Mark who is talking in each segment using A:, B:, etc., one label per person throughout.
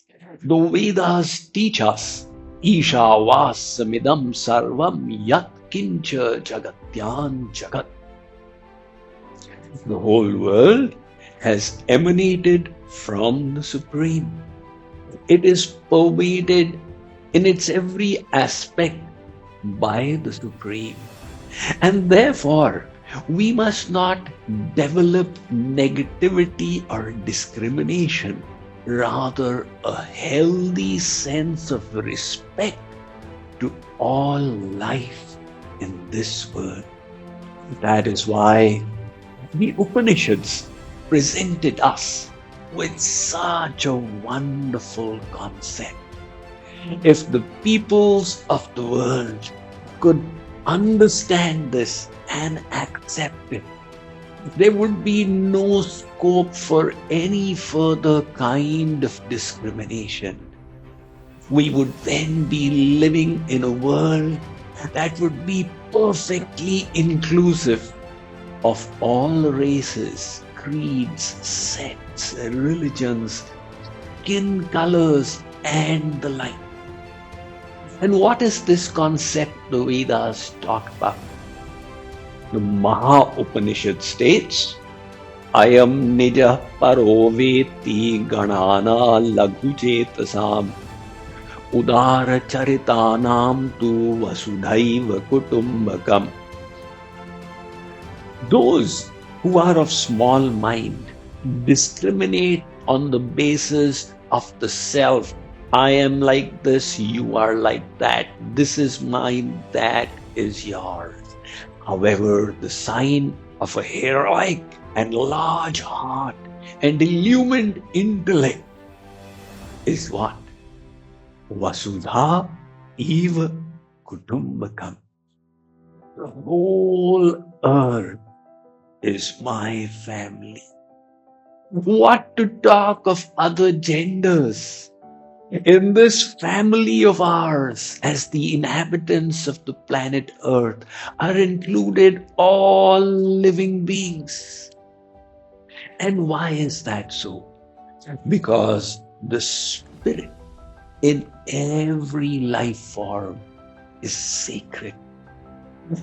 A: The Vedas teach us, Isha Vasamidam Sarvam Yat Kincha Jagatyan Jagat. The whole world has emanated from the Supreme. It is pervaded in its every aspect by the Supreme. And therefore, we must not develop negativity or discrimination, rather a healthy sense of respect to all life in this world. That is why the Upanishads presented us with such a wonderful concept. If the peoples of the world could understand this and accept it, there would be no scope for any further kind of discrimination. We would then be living in a world that would be perfectly inclusive of all races, creeds, sects, religions, skin colors, and the like. And what is this concept the Vedas talk about? The Maha Upanishad states, Ayam nija paro veti ganana laghu chetasam udara charitanam tu Vasudhaiva Kutumbakam. Those who are of small mind discriminate on the basis of the self. I am like this, you are like that. This is mine, that is yours. However, the sign of a heroic and large heart and illumined intellect is what? Vasudha Eva Kutumbakam. The whole earth is my family. What to talk of other genders? In this family of ours, as the inhabitants of the planet Earth, are included all living beings. And why is that so? Because the spirit in every life form is sacred.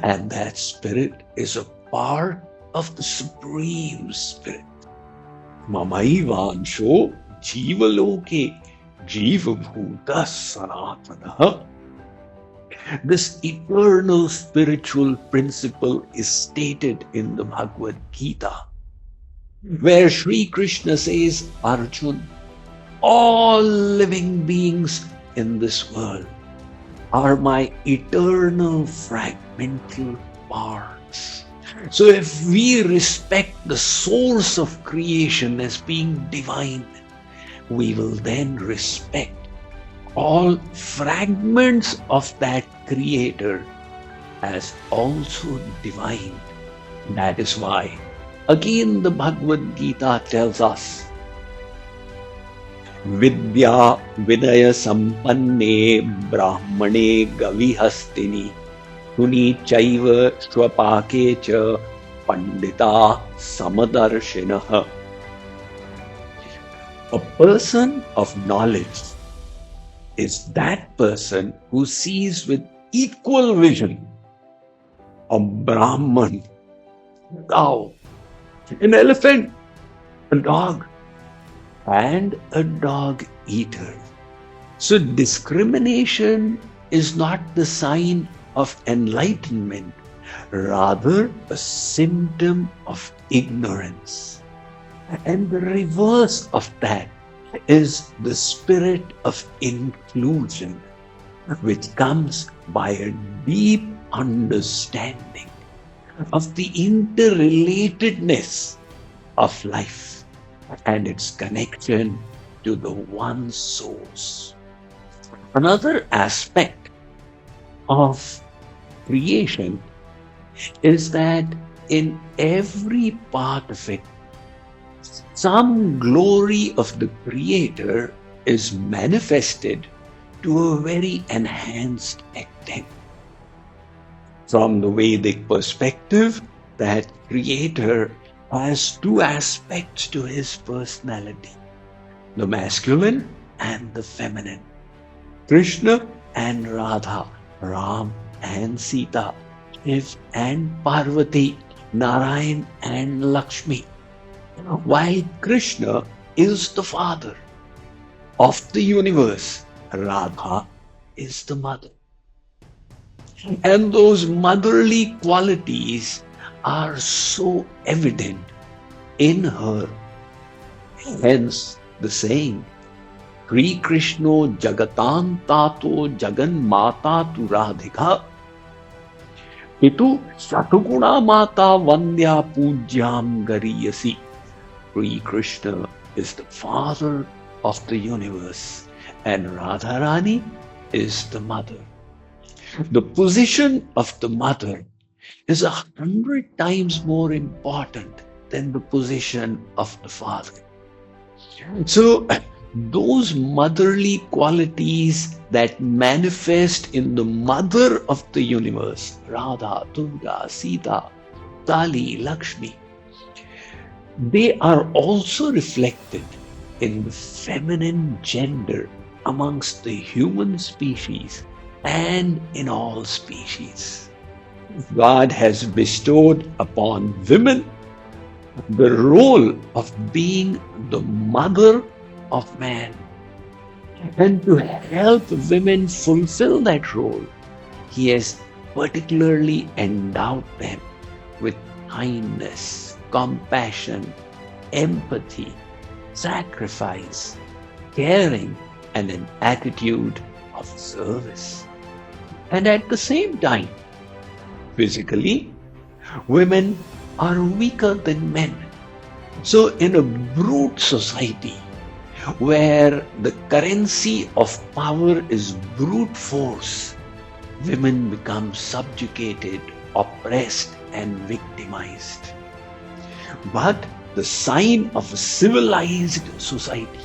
A: And that spirit is a part of the Supreme Spirit. Mamaivansho jivaloke jivabhuta sanatana. This eternal spiritual principle is stated in the Bhagavad Gita, where Sri Krishna says, Arjun, all living beings in this world are my eternal fragmental parts. So if we respect the source of creation as being divine, we will then respect all fragments of that creator as also divine. That is why, again, the Bhagavad Gita tells us, Vidya Vidaya Sampanne Brahmane Gavihastini Tuni Chaiva Swapake Cha Pandita Samadarshinaha. A person of knowledge is that person who sees with equal vision a Brahman, cow, an elephant, a dog, and a dog eater. So discrimination is not the sign of enlightenment, rather a symptom of ignorance. And the reverse of that is the spirit of inclusion, which comes by a deep understanding of the interrelatedness of life and its connection to the one source. Another aspect of creation is that in every part of it, some glory of the Creator is manifested to a very enhanced extent. From the Vedic perspective, that Creator has two aspects to his personality, the masculine and the feminine, Krishna and Radha, Ram and Sita, Shiv and Parvati, Narayan and Lakshmi. While Krishna is the father of the universe, Radha is the mother. And those motherly qualities are so evident in her. Hence the saying, Sri Krishno Jagatan Tato Jagan Mata Tu Radhika Pitu Satuguna Mata Vandya Pujyam Gariyasi. Sri Krishna is the father of the universe and Radha Rani is the mother. The position of the mother is 100 times more important than the position of the father. So, those motherly qualities that manifest in the mother of the universe, Radha, Durga, Sita, Kali, Lakshmi, they are also reflected in the feminine gender amongst the human species and in all species. God has bestowed upon women the role of being the mother of man. And to help women fulfill that role, He has particularly endowed them with kindness, compassion, empathy, sacrifice, caring, and an attitude of service. And at the same time, physically, women are weaker than men. So in a brute society, where the currency of power is brute force, women become subjugated, oppressed, and victimized. But the sign of a civilized society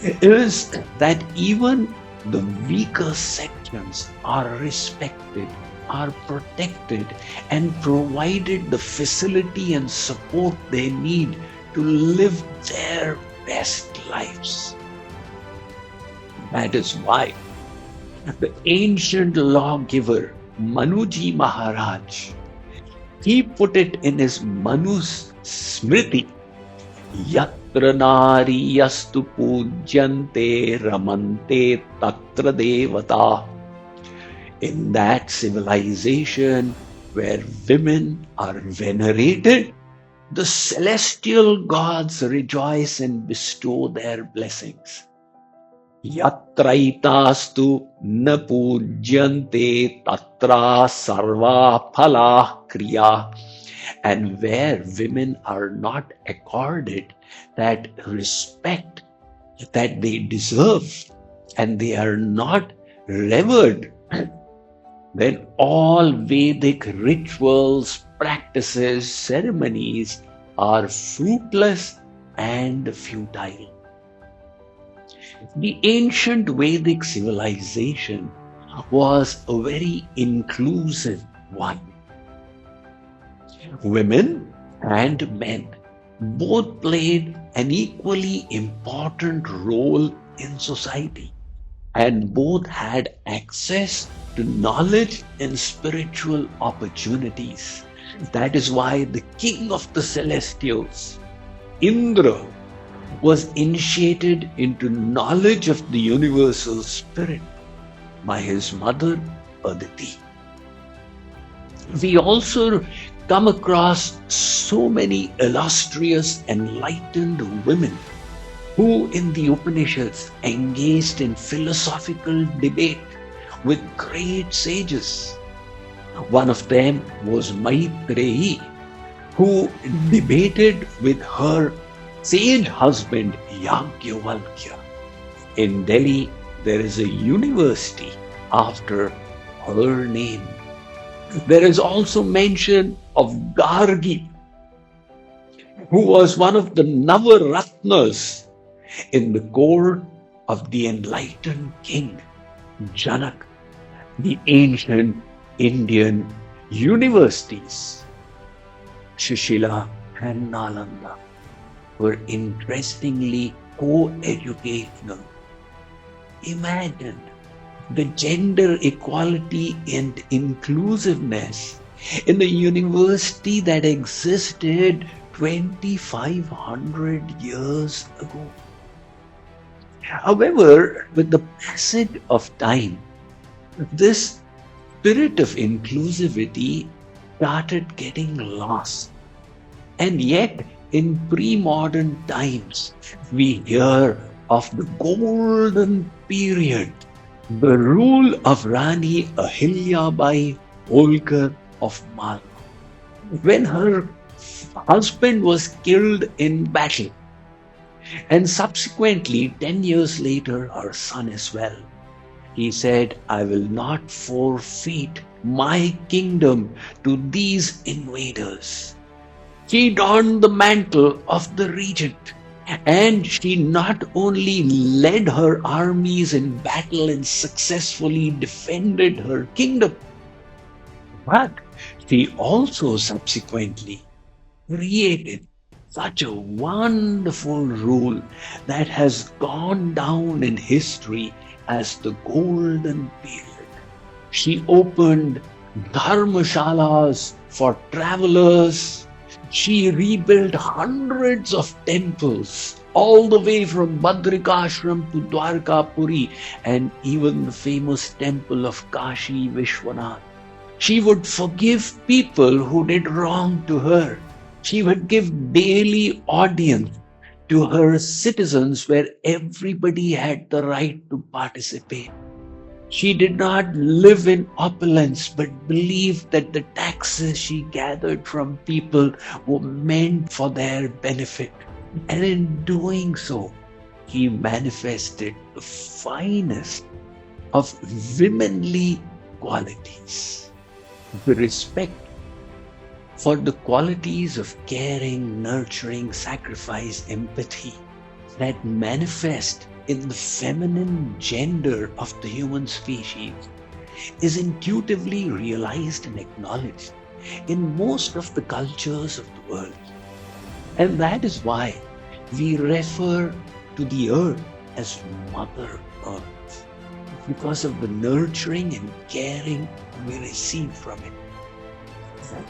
A: is that even the weaker sections are respected, are protected, and provided the facility and support they need to live their best lives. That is why the ancient lawgiver Manuji Maharaj, he put it in his Manu's Smriti, Yatra nari yastu pujyante ramante tatra devata. In that civilization where women are venerated, the celestial gods rejoice and bestow their blessings. Yatraitastu na pujyante tatra sarva phala kriya. And where women are not accorded that respect that they deserve and they are not revered, then all Vedic rituals, practices, ceremonies are fruitless and futile. The ancient Vedic civilization was a very inclusive one. Women and men both played an equally important role in society, and both had access to knowledge and spiritual opportunities. That is why the king of the celestials, Indra, was initiated into knowledge of the universal spirit by his mother Aditi. We also come across so many illustrious, enlightened women who in the Upanishads engaged in philosophical debate with great sages. One of them was Maitreyi, who debated with her sage husband Yagyavalkya. In Delhi, there is a university after her name. There is also mention of Gargi, who was one of the Navaratnas in the court of the enlightened king Janak. The ancient Indian universities, Shishila and Nalanda, were interestingly co-educational Imagine the gender equality and inclusiveness in a university that existed 2,500 years ago. However, with the passage of time, this spirit of inclusivity started getting lost. And yet, in pre-modern times, we hear of the golden period, the rule of Rani Ahilyabai Holkar of Malwa, when her husband was killed in battle, and subsequently 10 years later her son as well. He said, I will not forfeit my kingdom to these invaders. She donned the mantle of the regent, and she not only led her armies in battle and successfully defended her kingdom, but she also subsequently created such a wonderful rule that has gone down in history as the golden period. She opened dharmashalas for travelers. She rebuilt hundreds of temples all the way from Badrikashram to Dwarkapuri and even the famous temple of Kashi Vishwanath. She would forgive people who did wrong to her. She would give daily audience to her citizens where everybody had the right to participate. She did not live in opulence but believed that the taxes she gathered from people were meant for their benefit. And in doing so, he manifested the finest of womanly qualities. The respect for the qualities of caring, nurturing, sacrifice, empathy that manifest in the feminine gender of the human species is intuitively realized and acknowledged in most of the cultures of the world. And that is why we refer to the earth as Mother Earth, because of the nurturing and caring we receive from it.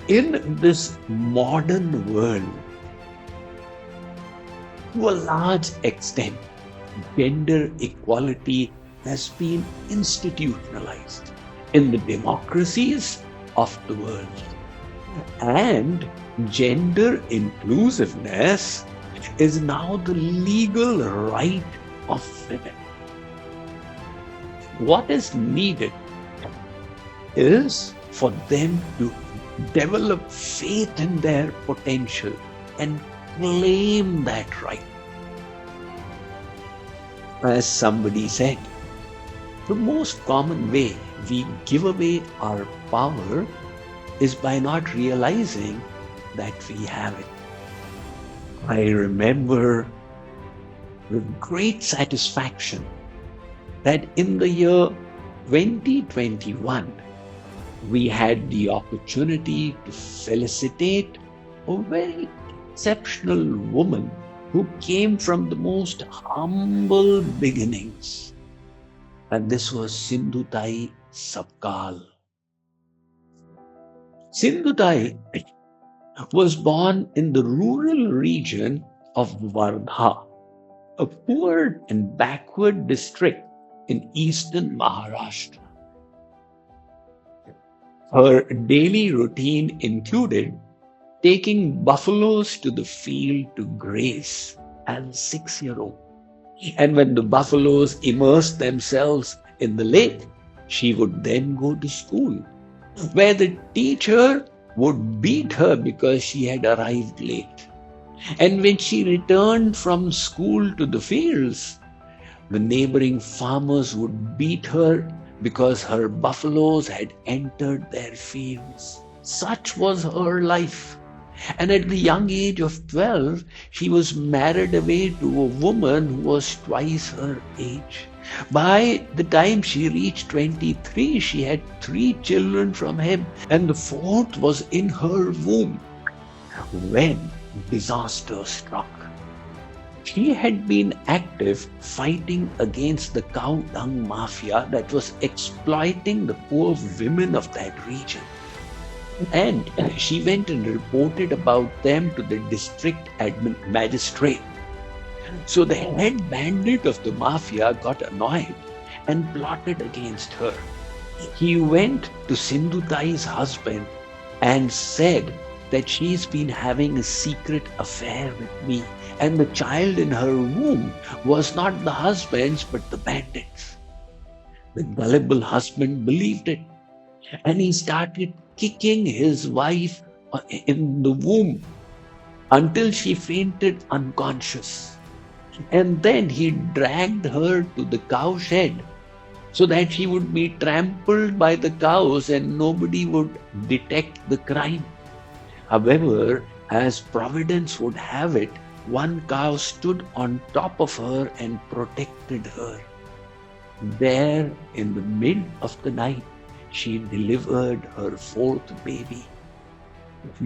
A: In this modern world, to a large extent, gender equality has been institutionalized in the democracies of the world. And gender inclusiveness is now the legal right of women. What is needed is for them to develop faith in their potential and claim that right. As somebody said, the most common way we give away our power is by not realizing that we have it. I remember with great satisfaction that in the year 2021, we had the opportunity to felicitate a very exceptional woman who came from the most humble beginnings. And this was Sindhutai Sapkal. Sindhutai was born in the rural region of Wardha, a poor and backward district in eastern Maharashtra. Her daily routine included taking buffaloes to the field to graze as a 6-year-old. And when the buffaloes immersed themselves in the lake, she would then go to school, where the teacher would beat her because she had arrived late. And when she returned from school to the fields, the neighboring farmers would beat her because her buffaloes had entered their fields. Such was her life. And at the young age of 12, she was married away to a woman who was twice her age. By the time she reached 23, she had 3 children from him, and the 4th was in her womb when disaster struck. She had been active fighting against the cow dung mafia that was exploiting the poor women of that region. And she went and reported about them to the district magistrate. So the head bandit of the mafia got annoyed and plotted against her. He went to Sindhutai's husband and said that she's been having a secret affair with me, and the child in her womb was not the husband's but the bandit's. The gullible husband believed it, and he started kicking his wife in the womb until she fainted unconscious. And then he dragged her to the cow shed so that she would be trampled by the cows and nobody would detect the crime. However, as Providence would have it, one cow stood on top of her and protected her. There, in the mid of the night, she delivered her fourth baby.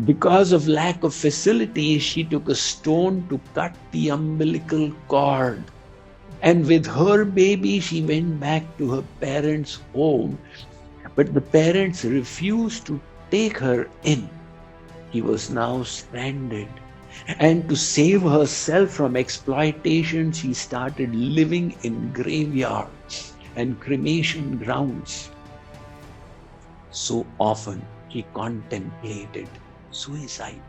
A: Because of lack of facilities, she took a stone to cut the umbilical cord. And with her baby, she went back to her parents' home. But the parents refused to take her in. She was now stranded. And to save herself from exploitation, she started living in graveyards and cremation grounds. So often she contemplated suicide.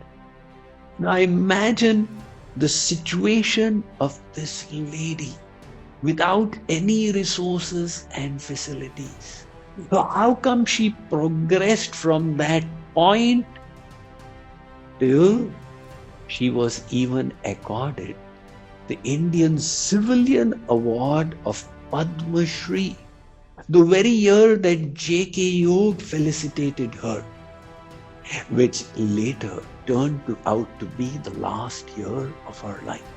A: Now imagine the situation of this lady without any resources and facilities. So how come she progressed from that point till she was even accorded the Indian Civilian Award of Padma Shri, the very year that JKYog felicitated her, which later turned out to be the last year of her life.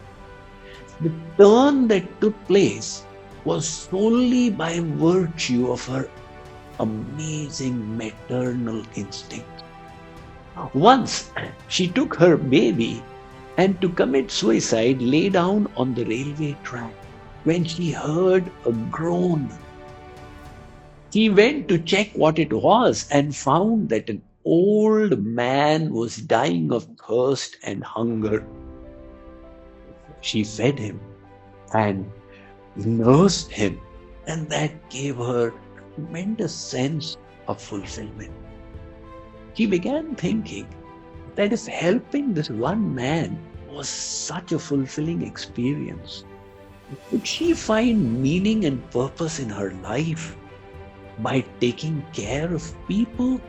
A: The turn that took place was solely by virtue of her amazing maternal instinct. Once she took her baby and to commit suicide lay down on the railway track when she heard a groan. She went to check what it was and found that an old man was dying of thirst and hunger. She fed him and nursed him, and that gave her a tremendous sense of fulfillment. She began thinking that if helping this one man was such a fulfilling experience, would she find meaning and purpose in her life by taking care of people?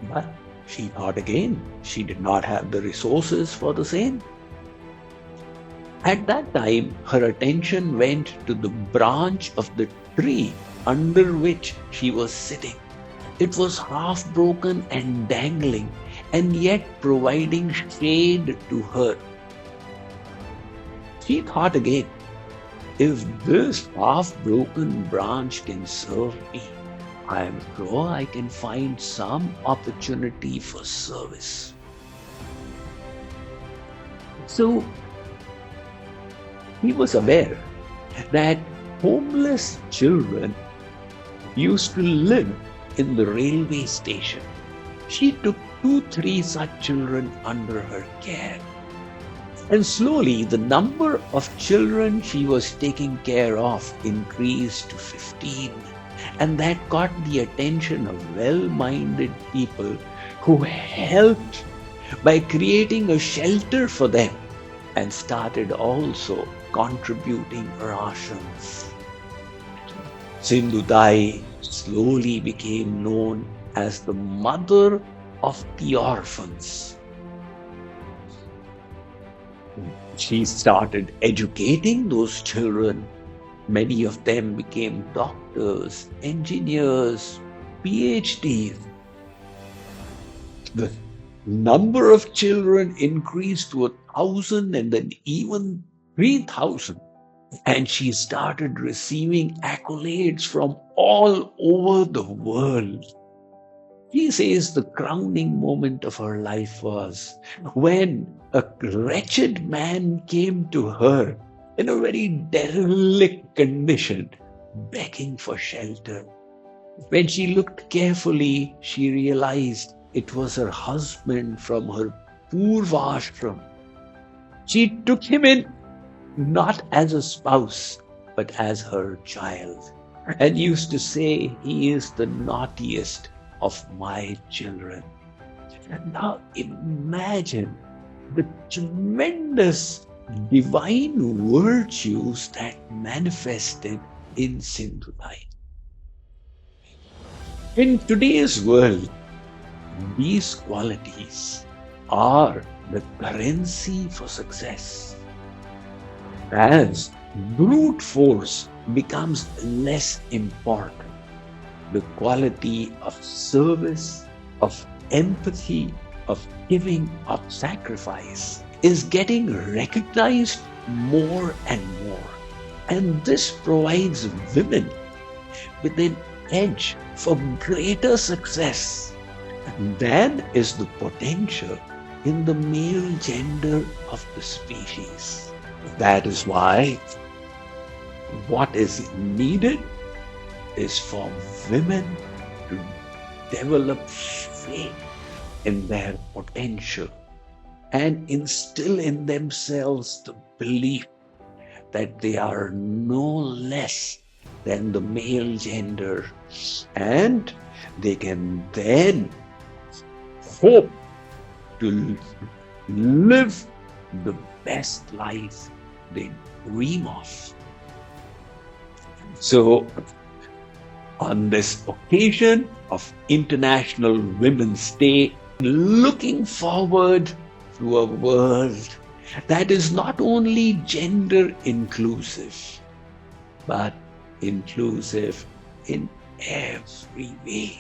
A: But she thought again, she did not have the resources for the same. At that time, her attention went to the branch of the tree under which she was sitting. It was half broken and dangling, and yet providing shade to her. She thought again, if this half-broken branch can serve me, I am sure I can find some opportunity for service. So, he was aware that homeless children used to live in the railway station. She took 2-3 such children under her care. And slowly the number of children she was taking care of increased to 15. And that caught the attention of well-minded people who helped by creating a shelter for them and started also contributing rations. Sindhutai slowly became known as the mother of the orphans. She started educating those children. Many of them became doctors, engineers, PhDs. The number of children increased to 1,000 and then even 3,000. And she started receiving accolades from all over the world. She says the crowning moment of her life was when a wretched man came to her in a very derelict condition, begging for shelter. When she looked carefully, she realized it was her husband from her Purvashram. She took him in not as a spouse, but as her child, and used to say, "He is the naughtiest of my children." And now imagine the tremendous divine virtues that manifested in Sindhutai. In today's world, these qualities are the currency for success. As brute force becomes less important, the quality of service, of empathy, of giving, of sacrifice is getting recognized more and more. And this provides women with an edge for greater success than is the potential in the male gender of the species. That is why what is needed is for women to develop faith in their potential and instill in themselves the belief that they are no less than the male gender, and they can then hope to live the best life they dream of. So, on this occasion of International Women's Day, looking forward to a world that is not only gender inclusive, but inclusive in every way,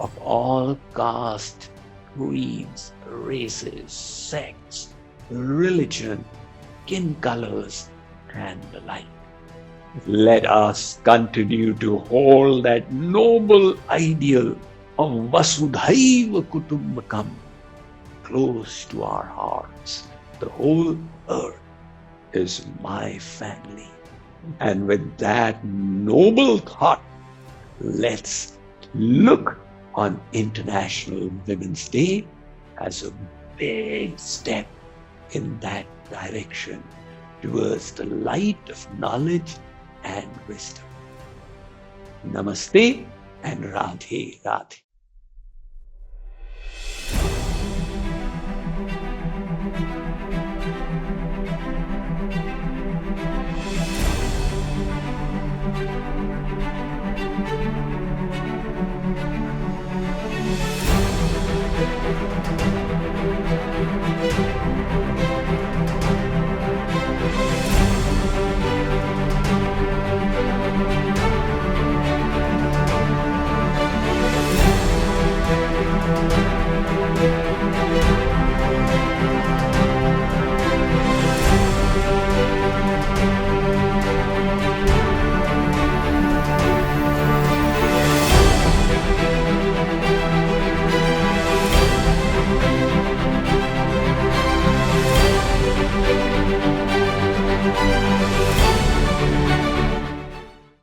A: of all castes, creeds, races, sects, religion, skin colors, and the like. Let us continue to hold that noble ideal of Vasudhaiva Kutumbakam close to our hearts. The whole earth is my family. And with that noble thought, let's look on International Women's Day as a big step in that direction towards the light of knowledge and wisdom. Namaste and Radhe Radhe.